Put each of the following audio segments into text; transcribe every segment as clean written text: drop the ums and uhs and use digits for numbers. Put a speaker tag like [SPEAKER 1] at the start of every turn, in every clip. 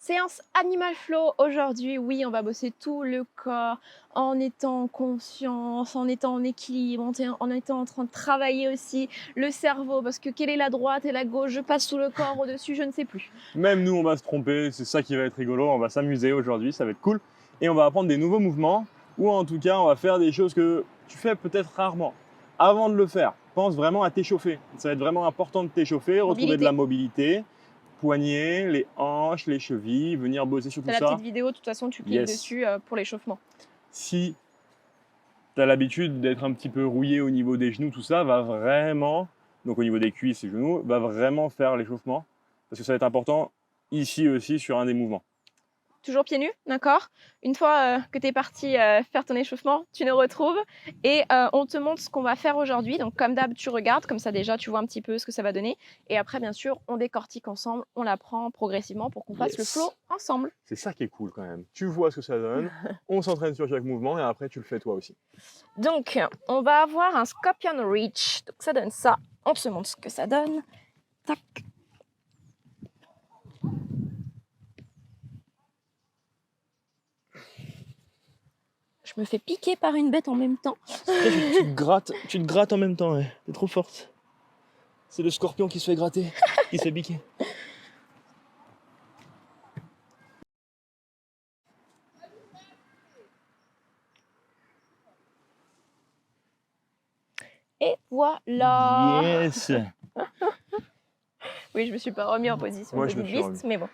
[SPEAKER 1] Séance Animal Flow aujourd'hui. Oui, on va bosser tout le corps en étant en conscience, en étant en équilibre, en étant en train de travailler aussi le cerveau. Parce que quelle est la droite et la gauche? Je passe sous le corps, au-dessus, je ne sais plus.
[SPEAKER 2] Même nous, on va se tromper. C'est ça qui va être rigolo. On va s'amuser aujourd'hui. Ça va être cool. Et on va apprendre des nouveaux mouvements. Ou en tout cas, on va faire des choses que tu fais peut-être rarement. Avant de le faire, pense vraiment à t'échauffer. Ça va être vraiment important de t'échauffer, retrouver de la mobilité. Poignets, les hanches, les chevilles, venir bosser sur tout ça.
[SPEAKER 1] La petite vidéo, de toute façon, tu cliques dessus pour l'échauffement.
[SPEAKER 2] Si tu as l'habitude d'être un petit peu rouillé au niveau des genoux, tout ça va vraiment, donc au niveau des cuisses et genoux, va vraiment faire l'échauffement. Parce que ça va être important ici aussi sur un des mouvements.
[SPEAKER 1] Toujours pieds nus, d'accord? Une fois que tu es parti faire ton échauffement, tu nous retrouves et on te montre ce qu'on va faire aujourd'hui. Donc comme d'hab, tu regardes, comme ça déjà tu vois un petit peu ce que ça va donner. Et après, bien sûr, on décortique ensemble, on l'apprend progressivement pour qu'on fasse le flow ensemble.
[SPEAKER 2] C'est ça qui est cool quand même. Tu vois ce que ça donne, on s'entraîne sur chaque mouvement et après tu le fais toi aussi.
[SPEAKER 1] Donc, on va avoir un Scorpion Reach. Donc ça donne ça. On te montre ce que ça donne. Tac. Je me fais piquer par une bête en même temps.
[SPEAKER 2] Tu te grattes en même temps, ouais. T'es trop forte. C'est le scorpion qui se fait gratter, qui se fait piquer.
[SPEAKER 1] Et voilà.
[SPEAKER 2] Yes.
[SPEAKER 1] Oui, je me suis pas remis en position de beast, mais bon.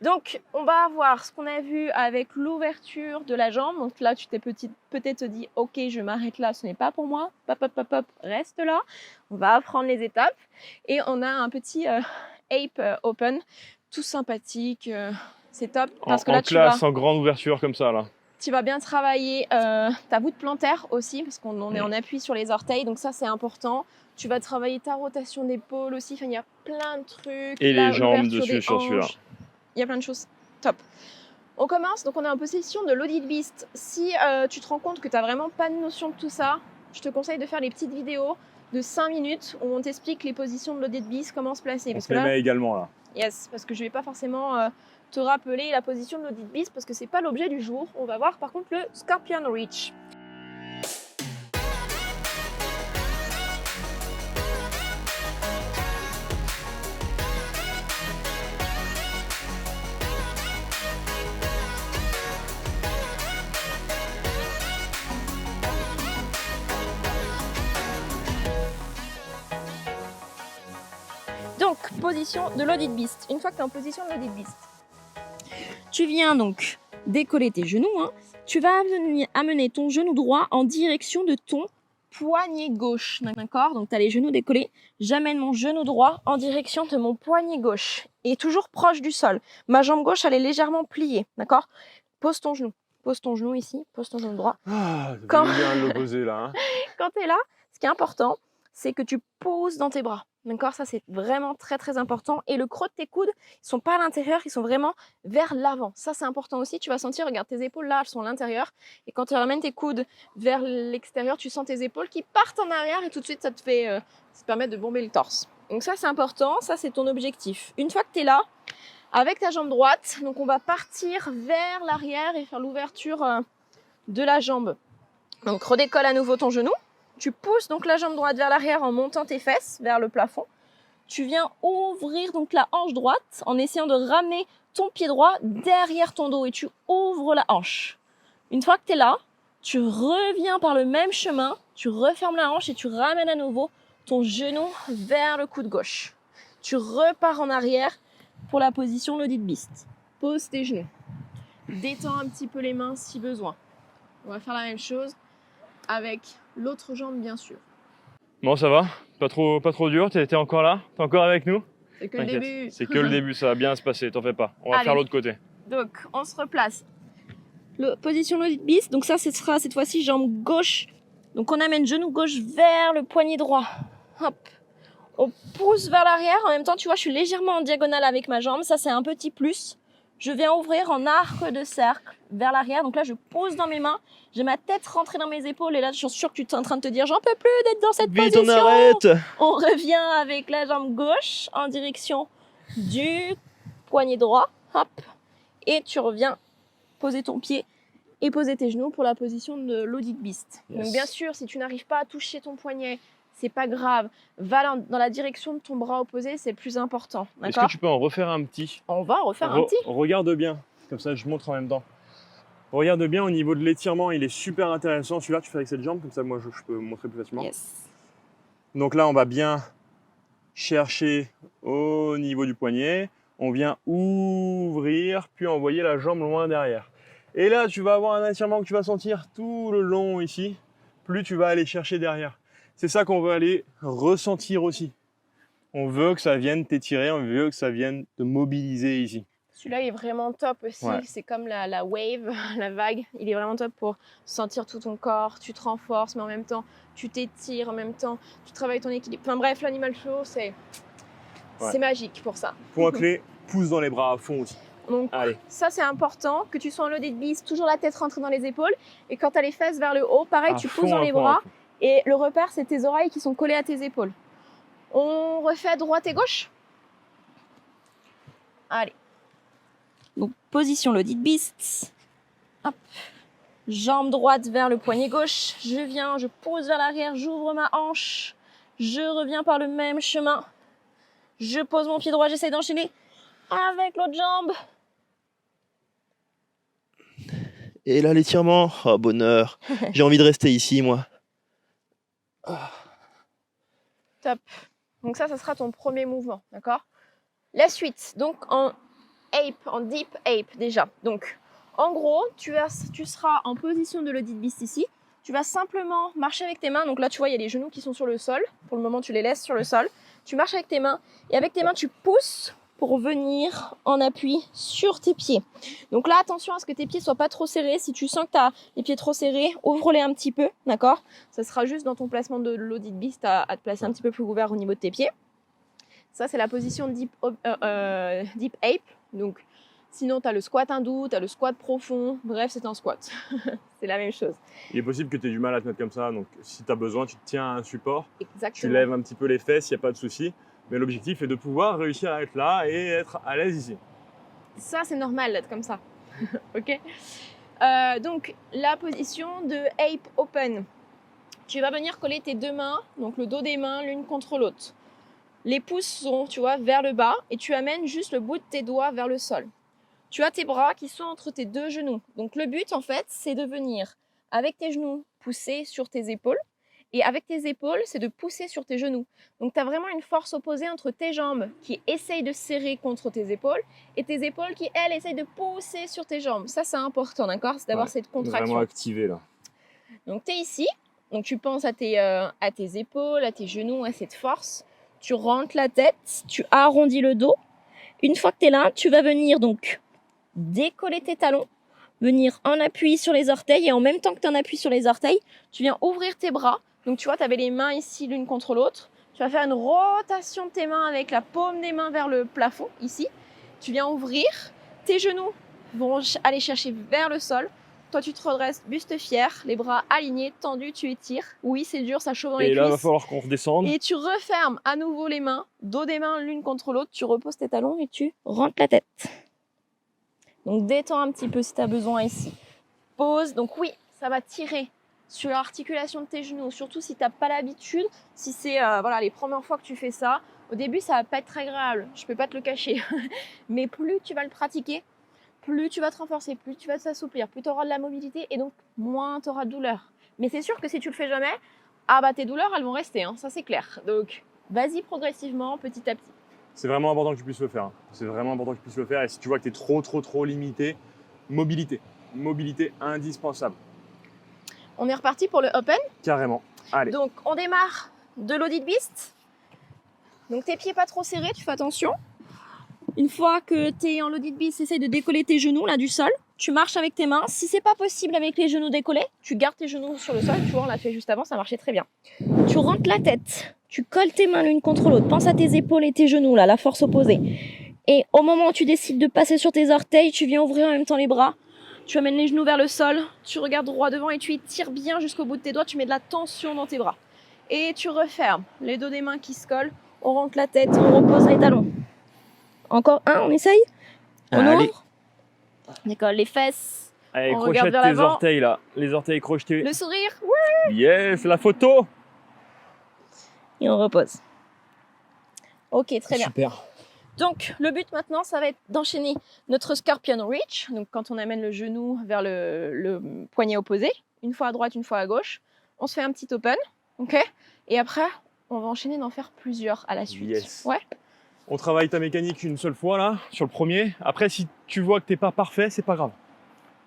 [SPEAKER 1] Donc, on va avoir ce qu'on a vu avec l'ouverture de la jambe. Donc là, tu t'es peut-être dit, ok, je m'arrête là, ce n'est pas pour moi. Pop, pop, pop, pop, reste là. On va apprendre les étapes. Et on a un petit ape open, tout sympathique. C'est top. Parce que là,
[SPEAKER 2] en grande ouverture comme ça, là.
[SPEAKER 1] Tu vas bien travailler ta voûte plantaire aussi, parce qu'on est en appui sur les orteils. Donc ça, c'est important. Tu vas travailler ta rotation d'épaule aussi. Enfin, il y a plein de trucs.
[SPEAKER 2] Et les jambes dessus sur celui-là.
[SPEAKER 1] Il y a plein de choses. Top. On commence. Donc, on est en position de loaded beast. Si tu te rends compte que tu n'as vraiment pas de notion de tout ça, je te conseille de faire les petites vidéos de 5 minutes où on t'explique les positions de loaded beast, comment se placer.
[SPEAKER 2] On se les met également là.
[SPEAKER 1] Yes, parce que je ne vais pas forcément te rappeler la position de loaded beast parce que ce n'est pas l'objet du jour. On va voir par contre le Scorpion Reach. Donc, position de loaded beast. Une fois que tu es en position de loaded beast, tu viens donc décoller tes genoux. Tu vas amener ton genou droit en direction de ton poignet gauche. D'accord? Donc, tu as les genoux décollés. J'amène mon genou droit en direction de mon poignet gauche. Et toujours proche du sol. Ma jambe gauche, elle est légèrement pliée. D'accord? Pose ton genou. Pose ton genou ici. Pose ton genou droit.
[SPEAKER 2] Ah, quand bien l'opposé là.
[SPEAKER 1] Quand tu es là, ce qui est important, c'est que tu poses dans tes bras. D'accord? Ça, c'est vraiment très, très important. Et le creux de tes coudes, ils ne sont pas à l'intérieur, ils sont vraiment vers l'avant. Ça, c'est important aussi. Tu vas sentir, regarde, tes épaules là, elles sont à l'intérieur. Et quand tu ramènes tes coudes vers l'extérieur, tu sens tes épaules qui partent en arrière et tout de suite, ça te permet de bomber le torse. Donc ça, c'est important. Ça, c'est ton objectif. Une fois que tu es là, avec ta jambe droite, donc on va partir vers l'arrière et faire l'ouverture de la jambe. Donc, redécolle à nouveau ton genou. Tu pousses donc la jambe droite vers l'arrière en montant tes fesses vers le plafond. Tu viens ouvrir donc la hanche droite en essayant de ramener ton pied droit derrière ton dos et tu ouvres la hanche. Une fois que tu es là, tu reviens par le même chemin, tu refermes la hanche et tu ramènes à nouveau ton genou vers le coude gauche. Tu repars en arrière pour la position loaded beast. Pose tes genoux. Détends un petit peu les mains si besoin. On va faire la même chose avec l'autre jambe, bien sûr.
[SPEAKER 2] Bon, ça va? Pas trop dur? T'es encore là? T'es encore avec nous?
[SPEAKER 1] C'est que le début.
[SPEAKER 2] C'est que le début, ça va bien se passer, t'en fais pas. On va faire l'autre côté.
[SPEAKER 1] Donc, on se replace. Position loaded beast. Donc ça, ce sera cette fois-ci jambe gauche. Donc on amène genou gauche vers le poignet droit. Hop. On pousse vers l'arrière. En même temps, tu vois, je suis légèrement en diagonale avec ma jambe. Ça, c'est un petit plus. Je viens ouvrir en arc de cercle vers l'arrière. Donc là, je pose dans mes mains. J'ai ma tête rentrée dans mes épaules. Et là, je suis sûre que tu es en train de te dire, j'en peux plus d'être dans cette position.
[SPEAKER 2] Vite, on arrête.
[SPEAKER 1] On revient avec la jambe gauche en direction du poignet droit. Hop. Et tu reviens poser ton pied et poser tes genoux pour la position de l'Audit Beast.
[SPEAKER 2] Yes.
[SPEAKER 1] Donc bien sûr, si tu n'arrives pas à toucher ton poignet, c'est pas grave. Va dans la direction de ton bras opposé, c'est le plus important.
[SPEAKER 2] Est-ce que
[SPEAKER 1] D'accord?
[SPEAKER 2] tu peux en refaire un petit?
[SPEAKER 1] On va refaire un petit.
[SPEAKER 2] Regarde bien, comme ça je montre en même temps. Regarde bien au niveau de l'étirement, il est super intéressant. Celui-là, tu fais avec cette jambe, comme ça moi je peux montrer plus facilement.
[SPEAKER 1] Yes.
[SPEAKER 2] Donc là, on va bien chercher au niveau du poignet. On vient ouvrir, puis envoyer la jambe loin derrière. Et là, tu vas avoir un étirement que tu vas sentir tout le long ici. Plus tu vas aller chercher derrière. C'est ça qu'on veut aller ressentir aussi. On veut que ça vienne t'étirer, on veut que ça vienne te mobiliser ici.
[SPEAKER 1] Celui-là il est vraiment top aussi.
[SPEAKER 2] Ouais.
[SPEAKER 1] C'est comme la wave, la vague. Il est vraiment top pour sentir tout ton corps. Tu te renforces, mais en même temps, tu t'étires, en même temps, tu travailles ton équilibre. Enfin bref, l'animal flow, c'est magique pour ça.
[SPEAKER 2] Point clé, pousse dans les bras à fond aussi.
[SPEAKER 1] Donc
[SPEAKER 2] Allez.
[SPEAKER 1] ça c'est important, que tu sois en loaded beast, toujours la tête rentrée dans les épaules. Et quand tu as les fesses vers le haut, pareil, tu pousses dans les bras. Et le repère, c'est tes oreilles qui sont collées à tes épaules. On refait à droite et gauche. Allez. Donc, position loaded beast. Hop. Jambe droite vers le poignet gauche. Je viens, je pose vers l'arrière, j'ouvre ma hanche. Je reviens par le même chemin. Je pose mon pied droit, j'essaie d'enchaîner avec l'autre jambe.
[SPEAKER 3] Et là, l'étirement. Oh, bonheur. J'ai envie de rester ici, moi.
[SPEAKER 1] Top. Donc ça sera ton premier mouvement, d'accord? La suite, donc en deep ape déjà. Donc, en gros, tu seras en position de loaded beast ici. Tu vas simplement marcher avec tes mains. Donc là, tu vois, il y a les genoux qui sont sur le sol. Pour le moment, tu les laisses sur le sol. Tu marches avec tes mains. Et avec tes mains, tu pousses pour venir en appui sur tes pieds. Donc là, attention à ce que tes pieds soient pas trop serrés. Si tu sens que tu as les pieds trop serrés, ouvre-les un petit peu, d'accord? Ça sera juste dans ton placement de loaded beast à te placer un petit peu plus ouvert au niveau de tes pieds. Ça, c'est la position deep ape. Donc, sinon, tu as le squat hindou, tu as le squat profond. Bref, c'est un squat. C'est la même chose.
[SPEAKER 2] Il est possible que tu aies du mal à te mettre comme ça. Donc, si tu as besoin, tu te tiens à un support.
[SPEAKER 1] Exactement.
[SPEAKER 2] Tu lèves un petit peu les fesses, il n'y a pas de souci. Mais l'objectif est de pouvoir réussir à être là et être à l'aise ici.
[SPEAKER 1] Ça, c'est normal d'être comme ça. Ok. Donc, la position de ape open. Tu vas venir coller tes deux mains, donc le dos des mains l'une contre l'autre. Les pouces sont, tu vois, vers le bas et tu amènes juste le bout de tes doigts vers le sol. Tu as tes bras qui sont entre tes deux genoux. Donc, le but, en fait, c'est de venir, avec tes genoux, pousser sur tes épaules. Et avec tes épaules, c'est de pousser sur tes genoux. Donc, tu as vraiment une force opposée entre tes jambes qui essayent de serrer contre tes épaules et tes épaules qui, elles, essayent de pousser sur tes jambes. Ça, c'est important, d'accord? C'est d'avoir cette contraction.
[SPEAKER 2] Vraiment activé là.
[SPEAKER 1] Donc, tu es ici. Donc, tu penses à tes épaules, à tes genoux, à cette force. Tu rentres la tête, tu arrondis le dos. Une fois que tu es là, tu vas venir donc décoller tes talons, venir en appui sur les orteils et en même temps que tu en appuies sur les orteils, tu viens ouvrir tes bras. Donc tu vois, tu avais les mains ici l'une contre l'autre. Tu vas faire une rotation de tes mains avec la paume des mains vers le plafond, ici. Tu viens ouvrir, tes genoux vont aller chercher vers le sol. Toi, tu te redresses, buste fier, les bras alignés, tendus, tu étires. Oui, c'est dur, ça chauffe dans les
[SPEAKER 2] Et
[SPEAKER 1] cuisses.
[SPEAKER 2] là, il va falloir qu'on redescende.
[SPEAKER 1] Et tu refermes à nouveau les mains, dos des mains l'une contre l'autre. Tu reposes tes talons et tu rentres la tête. Donc, détends un petit peu si tu as besoin ici. Pose. Donc, oui, ça va tirer sur l'articulation de tes genoux, surtout si tu n'as pas l'habitude. Si c'est voilà, les premières fois que tu fais ça, au début, ça va pas être très agréable. Je peux pas te le cacher. Mais plus tu vas le pratiquer, plus tu vas te renforcer, plus tu vas t'assouplir, plus tu auras de la mobilité et donc moins tu auras de douleur. Mais c'est sûr que si tu le fais jamais, ah bah tes douleurs, elles vont rester, hein, ça c'est clair. Donc, vas-y progressivement, petit à petit.
[SPEAKER 2] C'est vraiment important que tu puisses le faire. C'est vraiment important que tu puisses le faire. Et si tu vois que tu es trop limité, mobilité. Mobilité indispensable.
[SPEAKER 1] On est reparti pour le open.
[SPEAKER 2] Carrément. Allez.
[SPEAKER 1] Donc, on démarre de loaded beast. Donc, tes pieds pas trop serrés, tu fais attention. Une fois que tu es en loaded beast, essaye de décoller tes genoux là du sol. Tu marches avec tes mains. Si c'est pas possible avec les genoux décollés, tu gardes tes genoux sur le sol. Tu vois, on l'a fait juste avant, ça marchait très bien. Tu rentres la tête. Tu colles tes mains l'une contre l'autre. Pense à tes épaules et tes genoux là, la force opposée. Et au moment où tu décides de passer sur tes orteils, tu viens ouvrir en même temps les bras. Tu amènes les genoux vers le sol. Tu regardes droit devant et tu étires bien jusqu'au bout de tes doigts. Tu mets de la tension dans tes bras. Et tu refermes. Les dos des mains qui se collent. On rentre la tête, on repose les talons. Encore un, on essaye. On
[SPEAKER 3] Allez.
[SPEAKER 1] ouvre. Décolle les fesses.
[SPEAKER 2] Allez,
[SPEAKER 1] On regarde
[SPEAKER 2] crochette
[SPEAKER 1] vers
[SPEAKER 2] tes
[SPEAKER 1] l'avant.
[SPEAKER 2] orteils là. Les orteils crochetés.
[SPEAKER 1] Le sourire.
[SPEAKER 2] Yes, la photo.
[SPEAKER 1] Et on repose. Ok, très bien.
[SPEAKER 2] Super.
[SPEAKER 1] Donc, le but maintenant, ça va être d'enchaîner notre Scorpion Reach. Donc, quand on amène le genou vers le poignet opposé, une fois à droite, une fois à gauche, on se fait un petit open, ok? Et après, on va enchaîner d'en faire plusieurs à la suite.
[SPEAKER 2] Yes.
[SPEAKER 1] Ouais.
[SPEAKER 2] On travaille ta mécanique une seule fois là, sur le premier. Après, si tu vois que t'es pas parfait, c'est pas grave.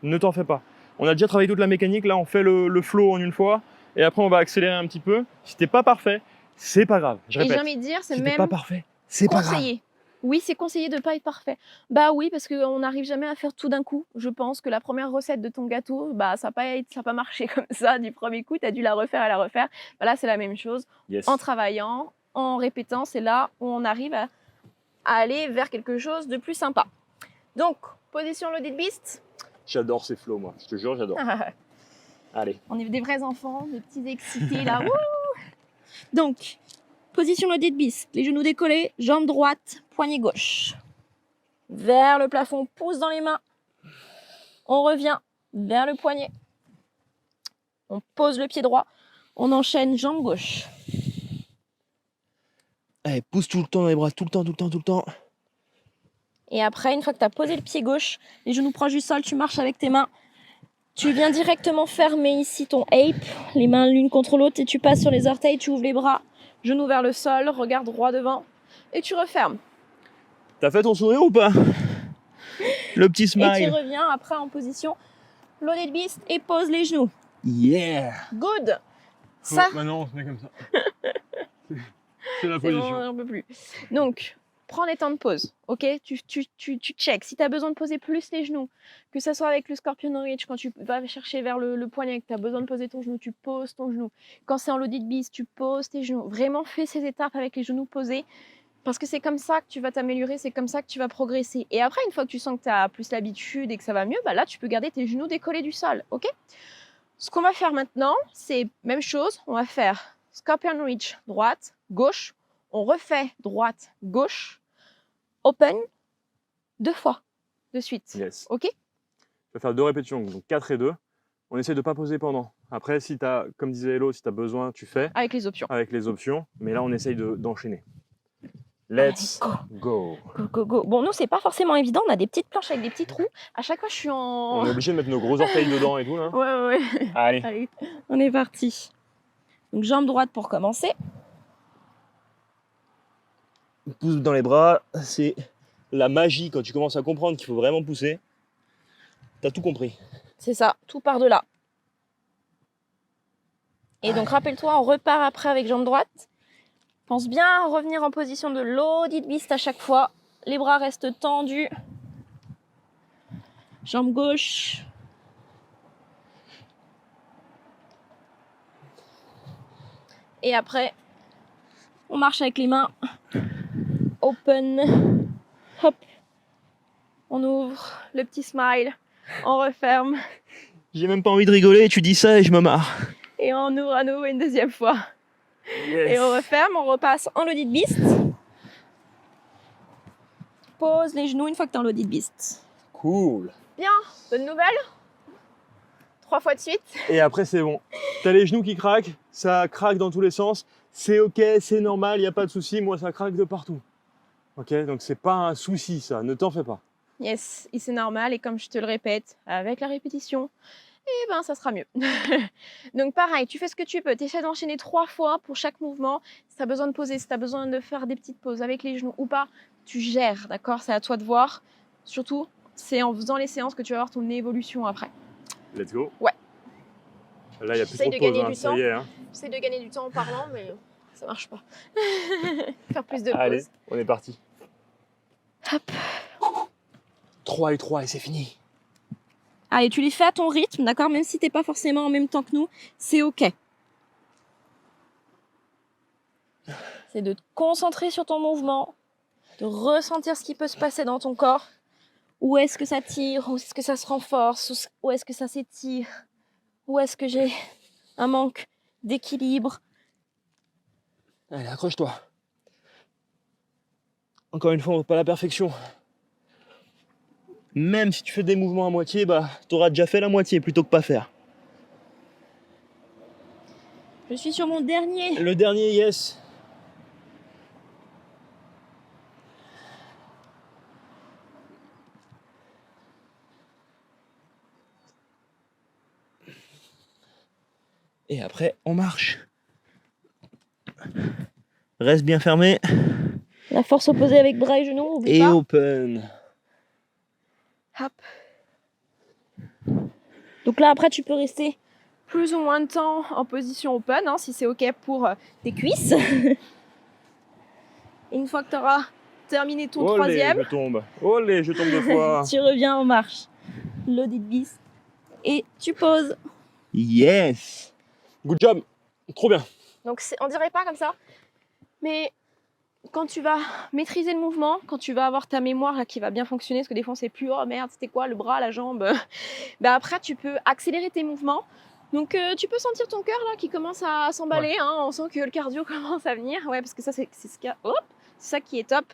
[SPEAKER 2] Ne t'en fais pas. On a déjà travaillé toute la mécanique, là on fait le flow en une fois, et après on va accélérer un petit peu. Si t'es pas parfait, c'est pas grave. Je
[SPEAKER 1] Et j'ai
[SPEAKER 2] répète,
[SPEAKER 1] envie de dire, c'est
[SPEAKER 2] si t'es
[SPEAKER 1] même
[SPEAKER 2] pas parfait, c'est pas grave.
[SPEAKER 1] conseillé. Oui, c'est conseillé de ne pas être parfait. Bah oui, parce qu'on n'arrive jamais à faire tout d'un coup. Je pense que la première recette de ton gâteau, bah ça n'a pas marché comme ça du premier coup. Tu as dû la refaire et la refaire. Bah là, c'est la même chose.
[SPEAKER 2] Yes.
[SPEAKER 1] En travaillant, en répétant, c'est là où on arrive à aller vers quelque chose de plus sympa. Donc, position loaded beast.
[SPEAKER 2] J'adore ces flows, moi. Je te jure, j'adore. Allez.
[SPEAKER 1] On est des vrais enfants, des petits excités là. Wouh. Donc, position loaded beast. Les genoux décollés, jambe droite, poignet gauche. Vers le plafond, pouce dans les mains. On revient vers le poignet. On pose le pied droit. On enchaîne jambe gauche.
[SPEAKER 3] Allez, pousse tout le temps dans les bras, tout le temps, tout le temps, tout le temps.
[SPEAKER 1] Et après, une fois que tu as posé le pied gauche, les genoux proches du sol, tu marches avec tes mains. Tu viens directement fermer ici ton ape, les mains l'une contre l'autre, et tu passes sur les orteils, tu ouvres les bras, genoux vers le sol, regard droit devant, et tu refermes.
[SPEAKER 3] T'as fait ton sourire ou pas? Le petit
[SPEAKER 1] Et tu
[SPEAKER 3] smile.
[SPEAKER 1] reviens après en position loaded beast et pose les genoux.
[SPEAKER 3] Yeah.
[SPEAKER 1] Good. Ça,
[SPEAKER 2] Maintenant, on se met comme ça. C'est la
[SPEAKER 1] c'est
[SPEAKER 2] position.
[SPEAKER 1] bon, j'en peux plus. Donc, prends les temps de pause, ok? Tu check. Si tu as besoin de poser plus les genoux, que ce soit avec le Scorpion Reach, quand tu vas chercher vers le poignet, que tu as besoin de poser ton genou, tu poses ton genou. Quand c'est en loaded beast, tu poses tes genoux. Vraiment, fais ces étapes avec les genoux posés, parce que c'est comme ça que tu vas t'améliorer, c'est comme ça que tu vas progresser. Et après, une fois que tu sens que tu as plus l'habitude et que ça va mieux, bah là, tu peux garder tes genoux décollés du sol, ok? Ce qu'on va faire maintenant, c'est même chose. On va faire Scorpion Reach, droite, gauche. On refait droite, gauche, open, 2 fois de suite.
[SPEAKER 2] Yes.
[SPEAKER 1] Ok?
[SPEAKER 2] Je vais faire 2 répétitions, donc 4 et 2. On essaie de ne pas poser pendant. Après, si t'as, comme disait Hello, si tu as besoin, tu fais
[SPEAKER 1] Avec les options.
[SPEAKER 2] avec les options. Mais là, on essaye d'enchaîner. Let's go.
[SPEAKER 1] Go, go, go. Bon, nous, c'est pas forcément évident. On a des petites planches avec des petits trous. À chaque fois, je suis
[SPEAKER 2] On
[SPEAKER 1] en.
[SPEAKER 2] est obligé de mettre nos gros orteils dedans et tout là.
[SPEAKER 1] Ouais, ouais.
[SPEAKER 2] Allez.
[SPEAKER 1] Allez, on est parti. Donc, jambe droite pour commencer.
[SPEAKER 3] Pousse dans les bras, c'est la magie quand tu commences à comprendre qu'il faut vraiment pousser. T'as tout compris.
[SPEAKER 1] C'est ça, tout par de là. Et donc, rappelle-toi, on repart après avec jambe droite. Pense bien à revenir en position de loaded beast à chaque fois. Les bras restent tendus. Jambe gauche. Et après, on marche avec les mains. Open. Hop. On ouvre le petit smile. On referme.
[SPEAKER 3] J'ai même pas envie de rigoler, tu dis ça et je me marre.
[SPEAKER 1] Et on ouvre à nouveau une deuxième fois.
[SPEAKER 2] Yes.
[SPEAKER 1] Et on referme, on repasse en loaded beast. Pose les genoux une fois que tu es en loaded beast.
[SPEAKER 2] Cool.
[SPEAKER 1] Bien, bonne nouvelle. 3 fois de suite.
[SPEAKER 2] Et après, c'est bon. T'as les genoux qui craquent, ça craque dans tous les sens. C'est ok, c'est normal, il n'y a pas de souci. Moi, ça craque de partout. Ok, donc c'est pas un souci, ça. Ne t'en fais pas.
[SPEAKER 1] Yes, et c'est normal. Et comme je te le répète, avec la répétition, eh ben ça sera mieux. Donc pareil, tu fais ce que tu peux. Tu essaies d'enchaîner 3 fois pour chaque mouvement. Si tu as besoin de poser, si tu as besoin de faire des petites pauses avec les genoux ou pas, tu gères, d'accord? C'est à toi de voir. Surtout, c'est en faisant les séances que tu vas voir ton évolution après.
[SPEAKER 2] Let's go.
[SPEAKER 1] Ouais.
[SPEAKER 2] Là, il n'y a plus
[SPEAKER 1] J'essaye
[SPEAKER 2] trop de
[SPEAKER 1] de gagner
[SPEAKER 2] pause,
[SPEAKER 1] du
[SPEAKER 2] ça
[SPEAKER 1] temps.
[SPEAKER 2] y est. Hein.
[SPEAKER 1] J'essaie de gagner du temps en parlant, mais ça marche pas. Faire plus de
[SPEAKER 2] Allez,
[SPEAKER 1] pauses.
[SPEAKER 2] on est parti.
[SPEAKER 1] Hop.
[SPEAKER 3] 3 et 3 et c'est fini.
[SPEAKER 1] Allez, tu les fais à ton rythme, d'accord? Même si t'es pas forcément en même temps que nous, c'est ok. C'est de te concentrer sur ton mouvement, de ressentir ce qui peut se passer dans ton corps. Où est-ce que ça tire? Où est-ce que ça se renforce? Où est-ce que ça s'étire? Où est-ce que j'ai un manque d'équilibre?
[SPEAKER 3] Allez, accroche-toi. Encore une fois, pas la perfection. Même si tu fais des mouvements à moitié, bah, tu auras déjà fait la moitié plutôt que pas faire.
[SPEAKER 1] Je suis sur mon dernier.
[SPEAKER 3] Le dernier, yes. Et après, on marche. Reste bien fermé.
[SPEAKER 1] La force opposée avec bras et genoux, oublie
[SPEAKER 3] Et
[SPEAKER 1] pas.
[SPEAKER 3] open.
[SPEAKER 1] Hop. Donc là, après, tu peux rester plus ou moins de temps en position open, hein, si c'est OK pour tes cuisses. Et une fois que tu auras terminé ton
[SPEAKER 3] Olé,
[SPEAKER 1] troisième,
[SPEAKER 3] je tombe. Olé, je tombe 2 fois.
[SPEAKER 1] tu reviens en marche. Loaded bis. Et tu poses.
[SPEAKER 3] Yes. Good job. Trop bien.
[SPEAKER 1] Donc on dirait pas comme ça, mais quand tu vas maîtriser le mouvement, quand tu vas avoir ta mémoire là, qui va bien fonctionner, parce que des fois on sait plus, oh merde, c'était quoi le bras, la jambe, ben après tu peux accélérer tes mouvements. Donc tu peux sentir ton cœur là qui commence à s'emballer, hein, on sent que le cardio commence à venir, ouais, parce que ça c'est ça qui est top.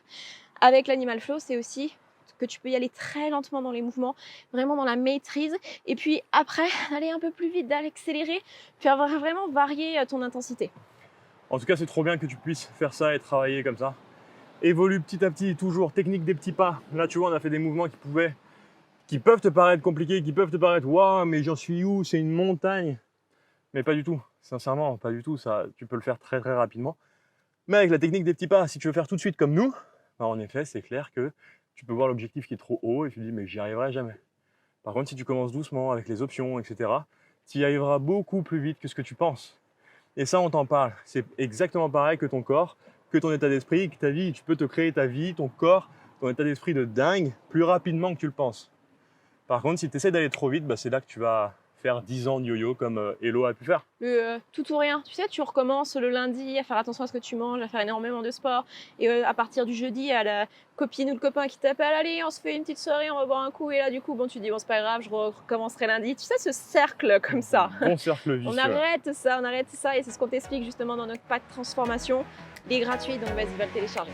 [SPEAKER 1] Avec l'animal flow, c'est aussi que tu peux y aller très lentement dans les mouvements, vraiment dans la maîtrise, et puis après aller un peu plus vite, d'aller accélérer, faire vraiment varier ton intensité.
[SPEAKER 2] En tout cas, c'est trop bien que tu puisses faire ça et travailler comme ça. Évolue petit à petit, toujours technique des petits pas. Là, tu vois, on a fait des mouvements qui peuvent te paraître compliqués, qui peuvent te paraître waouh, mais j'en suis où? C'est une montagne. Mais pas du tout, sincèrement, pas du tout. Ça, tu peux le faire très très rapidement. Mais avec la technique des petits pas, si tu veux faire tout de suite comme nous, bah en effet, c'est clair que tu peux voir l'objectif qui est trop haut et tu te dis mais j'y arriverai jamais. Par contre, si tu commences doucement avec les options, etc., tu y arriveras beaucoup plus vite que ce que tu penses. Et ça, on t'en parle. C'est exactement pareil que ton corps, que ton état d'esprit, que ta vie. Tu peux te créer ta vie, ton corps, ton état d'esprit de dingue plus rapidement que tu le penses. Par contre, si tu essaies d'aller trop vite, bah, c'est là que tu vas faire 10 ans de yo-yo comme Hello a pu faire.
[SPEAKER 1] Le tout ou rien, tu sais, tu recommences le lundi à faire attention à ce que tu manges, à faire énormément de sport, et à partir du jeudi, à la copine ou le copain qui t'appelle, allez, on se fait une petite soirée, on va boire un coup, et là du coup, bon, tu dis, bon, c'est pas grave, je recommencerai lundi. Tu sais, ce cercle comme ça.
[SPEAKER 2] Bon cercle vicieux.
[SPEAKER 1] On arrête ça, et c'est ce qu'on t'explique justement dans notre pack transformation. Il est gratuit, donc vas-y, va le télécharger.